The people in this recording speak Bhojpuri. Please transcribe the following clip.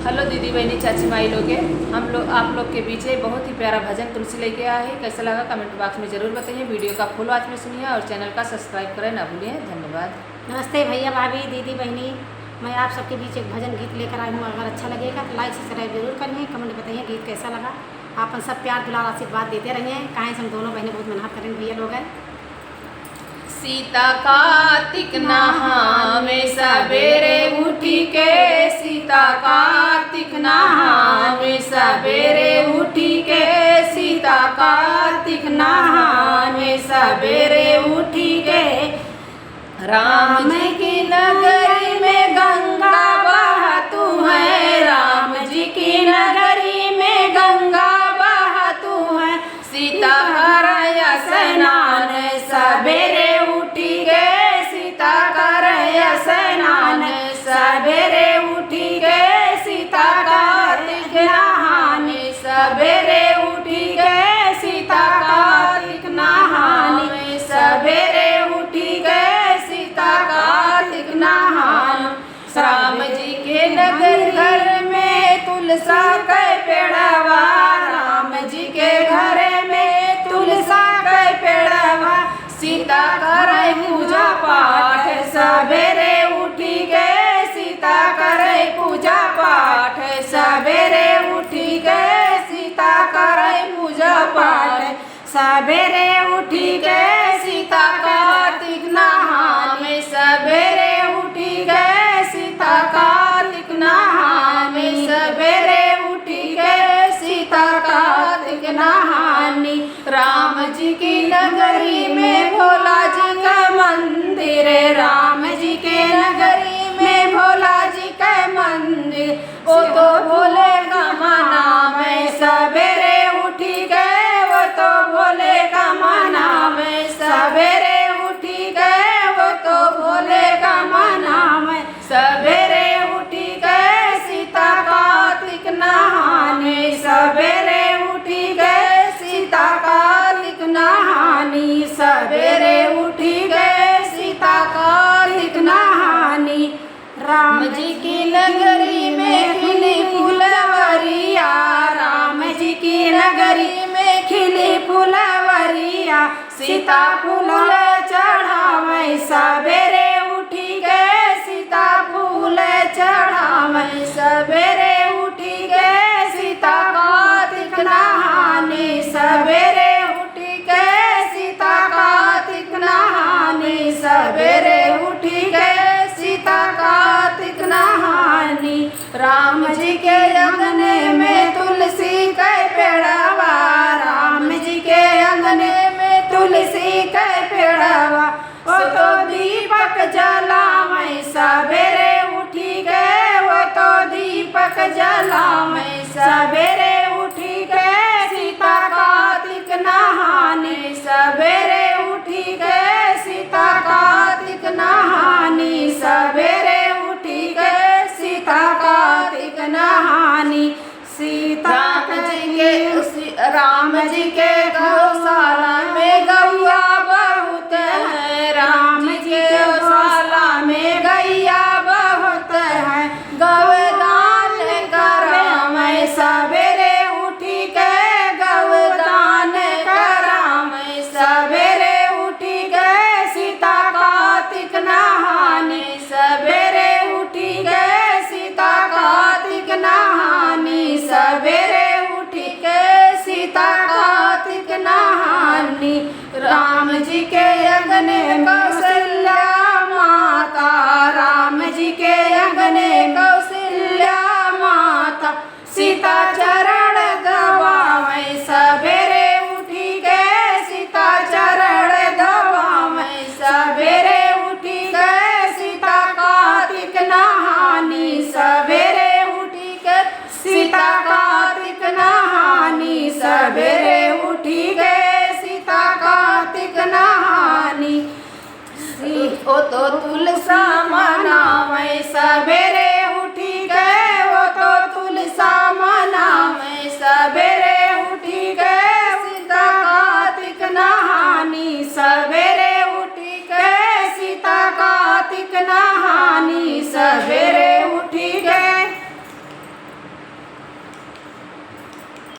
हेलो दीदी बहनी चाची माई लोगे, आप लोग के बीच एक बहुत ही प्यारा भजन तुलसी लेके आया है। कैसा लगा कमेंट बॉक्स में ज़रूर बताइए। वीडियो का फुल वॉच में सुनिए और चैनल का सब्सक्राइब करें ना भूलिए। धन्यवाद। नमस्ते भैया भाभी दीदी बहनी, मैं आप सबके बीच एक भजन गीत लेकर आई हूँ। अगर अच्छा लगेगा तो लाइक सब्सक्राइब जरूर करिए, कमेंट बताइए गीत कैसा लगा। आप सब प्यार दुलार आशीर्वाद देते रहिए। कहाँ से हम दोनों बहनें बहुत मेहनत करें भैया लोग हैं। सीता कार्तिक नहावे सवेरे उठी के, सीता कार्तिक नहावे सवेरे उठी के, सीता कार्तिक नहावे सवेरे उठी के। राम की नगरी में गंगा बहतू है, राम जी की नगरी में गंगा बहतू है। सीता करय स्नान सवेरे उठी गे, सीता करय स्नान सवेरे उठी गे, सीता कार्तिक नहाने सवेरे उठी गे, सीता कार्तिक नहाने सवेरे उठी गे, सीता कार्तिक नहान। राम जी के नगर घर में तुलसा के पेड़वा, राम जी के घर में तुलसा के पेड़वा। सीता करे पूजा पाठ सवेरे उठी गे, सीता करे पूजा पाठ सवेरे उठी गे, सीता करे पूजा पाठ सवेरे उठी गे, सीता कार्तिक नहाने सवेरे उठी गे, सीता कार्तिक नहाने सवेरे उठी गे, सीता कार्तिक नहानी। राम जी की नगरी में भोला जी का मंदिर, राम जी के नगरी में भोला जी का मंदिर। वो तो भोले का मना में सवेरे उठी गए, वो तो भोले का मना में सवेरे उठी गए, वो तो भोले का मना में सवेरे उठी गए, सीता कार्तिक नहाने सवेरे उठी गए, सीता कार्तिक नहानी सवेरे उठी गए, सीता कार्तिक नहानी। राम जी की नगरी में खिली फुलवरिया, राम जी की नगरी में खिली फुलवरिया। सीता फूल चढ़ावे सवेरे उठी गए, सीता फूल चढ़ावे सवेरे उठी गए, सीता कार्तिक नहाने सवेरे उठी गए, सीता कार्तिक नहाने सवेरे उठी गए, सीता कार्तिक नहानी। राम जी के अंगने में तुलसी के पेड़वा, राम जी के अंगने में तुलसी के पेड़वा। वो तो दीपक जलावे सवेरे उठी गए, वो तो दीपक जलावे सवेरे उठी गए, सीता कार्तिक नहाने सवेरे उठी गए, सीता कार्तिक नहानी सवेरे उठी गए, सीता कार्तिक नहानी। सीता राम जी के गौशाला में गौआ बहुत है, राम जी के गौशाला में गैया बहुत है। गौदान कराम सवेरे उठी गए, गौदान कराम सवेरे उठी गए, सीता कार्तिक नहाने सवेरे उठी गए, सीता कार्तिक नहाने सवेरे उठी गए, सीता कार्तिक नहानी। राम जी के अंगने कौशल्या माता, राम जी के अंगने कौशल्या माता। सीता चरण दबावे सवेरे उठी गए, सीता चरण दबावे सवेरे उठी गए, सीता कार्तिक नहानी सवेरे उठी गए, सीता कार्तिक नहानी सवेरे उठी गए, सीता कार्तिक नहानी। ओ तो तुलसा मनावे सवेरे